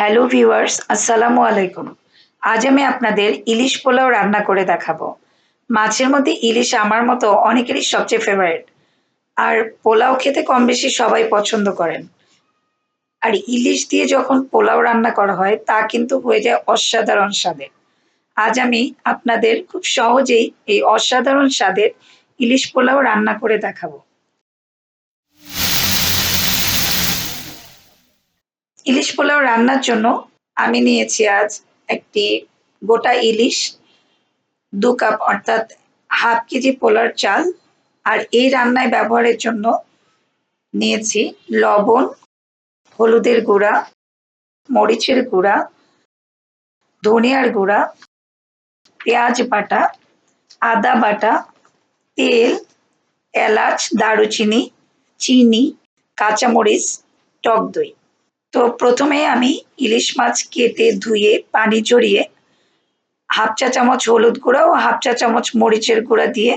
Hello viewers, আসসালামু আলাইকুম। আজ আমি আপনাদের ইলিশ পোলাও রান্না করে দেখাবো। মাছের মধ্যে ইলিশ আমার মতো অনেকেরই সবচেয়ে ফেভারিট। আর পোলাও খেতে কম বেশি সবাই পছন্দ করেন। আর ইলিশ দিয়ে যখন পোলাও রান্না করা হয় তা কিন্তু হয়ে যায় অসাধারণ স্বাদের। আজ আমি আপনাদের খুব সহজেই এই অসাধারণ স্বাদের ইলিশ পোলাও রান্না করে দেখাবো। ইলিশ পোলাও রান্নার জন্য আমি নিয়েছি আজ একটি গোটা ইলিশ, ২ কাপ অর্থাৎ হাফ কেজি পোলার চাল। আর এই রান্নায় ব্যবহারের জন্য নিয়েছি লবণ, হলুদের গুঁড়া, মরিচের গুঁড়া, ধনিয়ার গুঁড়া, পেঁয়াজ বাটা, আদা বাটা, তেল, এলাচ, দারুচিনি, চিনি, কাঁচামরিচ, টক দই। তো প্রথমে আমি ইলিশ মাছ কেটে ধুয়ে পানি ঝরিয়ে হাফ চা চামচ হলুদ গুঁড়া ও হাফ চা চামচ মরিচের গুঁড়া দিয়ে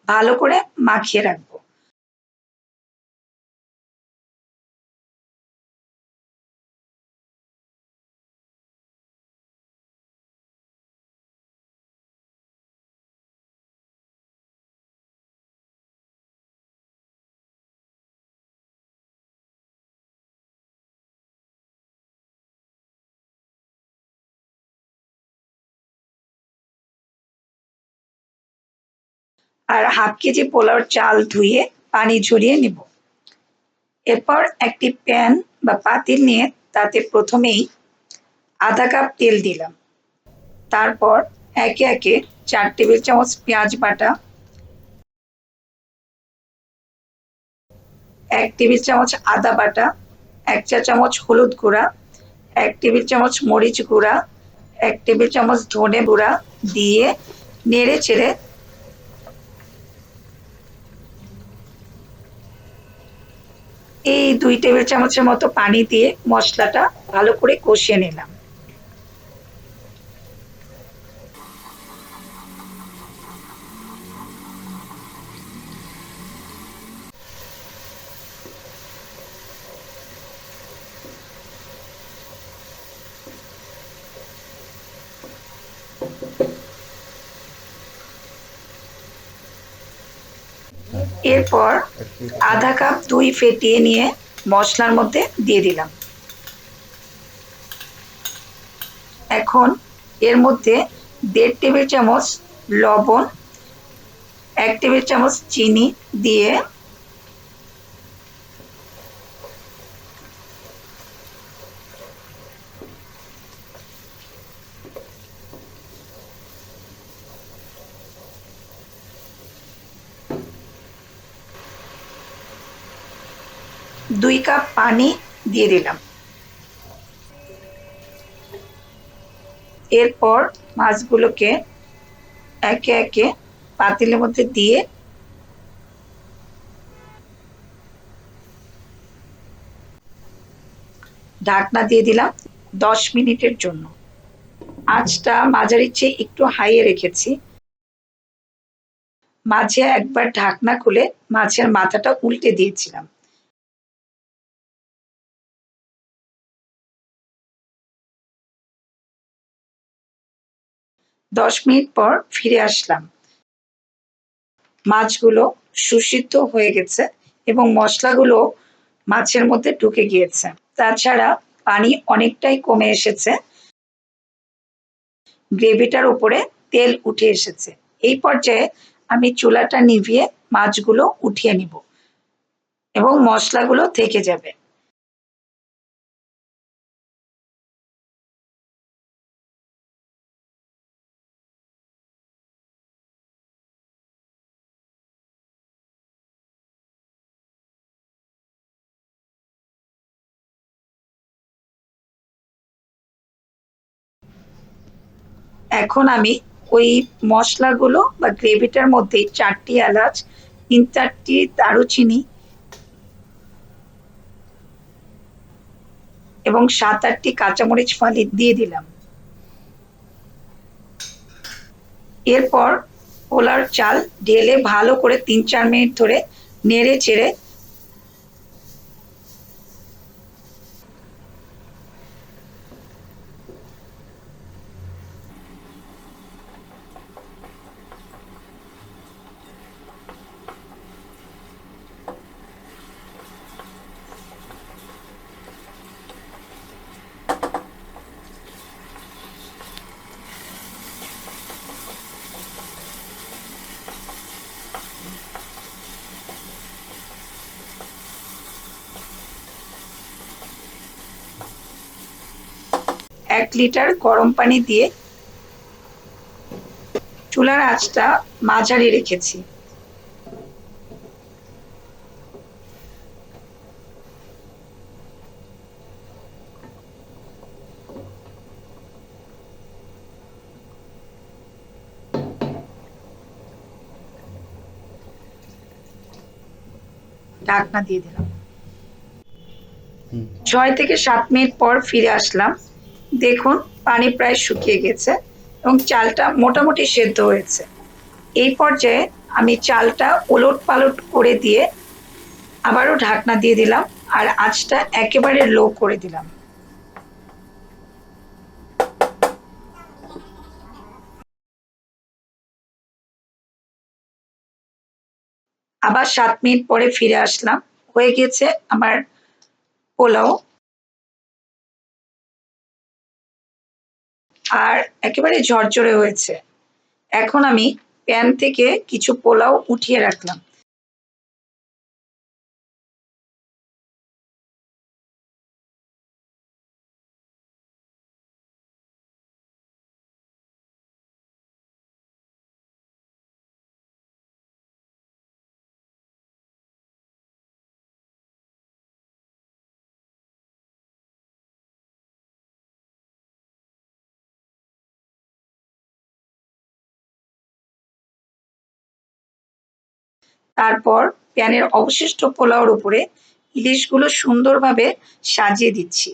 ভালো করে মাখিয়ে রাখবো। আর হাফ কেজি পোলাওর চাল ধুয়ে পানি ঝরিয়ে নিব। এরপর একটি প্যান বা পাতিল নিয়ে তাতে প্রথমেই আধা কাপ তেল দিলাম। তারপর একে একে ৪ টেবিল চামচ পেঁয়াজ বাটা, ১ টেবিল চামচ আদা বাটা, ১ চা চামচ হলুদ গুঁড়া, ১ টেবিল চামচ মরিচ গুঁড়া, ১ টেবিল চামচ ধনে গুঁড়া দিয়ে নেড়ে চেড়ে এই ২ টেবিল চামচের মতো পানি দিয়ে মশলাটা ভালো করে কষিয়ে নিলাম। এরপর আধা কাপ দই ফেটিয়ে নিয়ে মশলার মধ্যে দিয়ে দিলাম। এখন এর মধ্যে ১.৫ টেবিল চামচ লবণ, ১ টেবিল চামচ চিনি দিয়ে দুই কাপ পানি দিয়ে দিলাম। এরপর মাছগুলোকে একে একে পাতিলের মধ্যে দিয়ে ঢাকনা দিয়ে দিলাম ১০ মিনিটের জন্য। আঁচটা মাঝারির চেয়ে একটু হাইয়ে রেখেছি। মাঝে একবার ঢাকনা খুলে মাছের মাথাটা উল্টে দিয়েছিলাম। ১০ মিনিট পর ফিরে আসলাম। মাছগুলো সুসিদ্ধ হয়ে গেছে এবং মশলাগুলো মাছের মধ্যে ঢুকে গিয়েছে। তাছাড়া পানি অনেকটাই কমে এসেছে, গ্রেভিটার উপরে তেল উঠে এসেছে। এই পর্যায়ে আমি চুলাটা নিভিয়ে মাছগুলো উঠিয়ে নিব এবং মশলাগুলো থেকে যাবে। এখন আমি ওই মশলাগুলো বা গ্রেভিটার মধ্যে ৪টি এলাচ, ৩-৪টি দারুচিনি এবং ৭-৮টি কাঁচামরিচ ফালি দিয়ে দিলাম। এরপর পোলার চাল ঢেলে ভালো করে ৩-৪ মিনিট ধরে নেড়ে চেড়ে 1 লিটার গরম পানি দিয়ে চুলার আঁচটা মাঝারি রেখেছি। ঢাকনা দিয়ে দিলাম। 6 থেকে 7 মিনিট পর ফিরে আসলাম। দেখুন পানি প্রায় শুকিয়ে গেছে এবং চালটা মোটামুটি সেদ্ধ হয়েছে। এই পর্যায়ে আমি চালটা ওলটপালট করে দিয়ে আবারও ঢাকনা দিয়ে দিলাম আর আঁচটা একেবারে লো করে দিলাম। আবার 7 মিনিট পরে ফিরে আসলাম। হয়ে গেছে আমার পোলাও। আর একেবারে ঝরঝরে হয়েছে। এখন আমি প্যান থেকে কিছু পোলাও উঠিয়ে রাখলাম। তারপর প্যানের অবশিষ্ট পোলাওর উপরে ইলিশগুলো সুন্দরভাবে সাজিয়ে দিচ্ছি।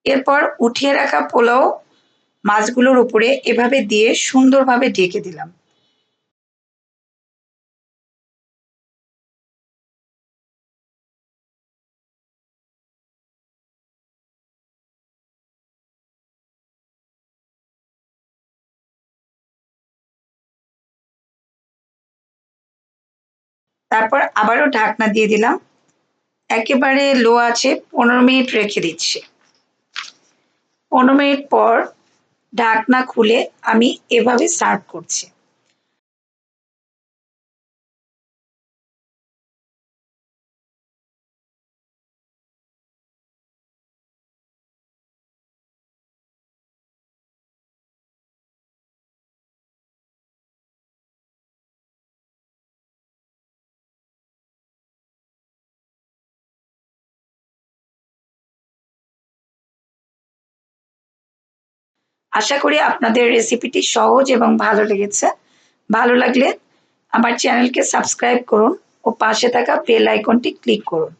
এরপর উঠিয়ে রাখা পোলাও মাছগুলোর উপরে এভাবে দিয়ে সুন্দরভাবে ঢেকে দিলাম। তারপর আবারও ঢাকনা দিয়ে দিলাম। একেবারে লো আছে 15 মিনিট রেখে দিচ্ছি। 15 মিনিট পর ঢাকনা খুলে আমি এভাবে সার্ভ করছি। আশা করি আপনাদের রেসিপিটি সহজ এবং ভালো লেগেছে। ভালো লাগলে আমার চ্যানেলকে সাবস্ক্রাইব করুন ও পাশে থাকা বেল আইকনটি ক্লিক করুন।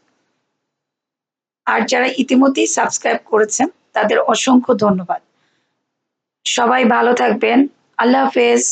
আর যারা ইতিমধ্যেই সাবস্ক্রাইব করেছেন তাদের অসংখ্য ধন্যবাদ। সবাই ভালো থাকবেন। আল্লাহ হাফেজ।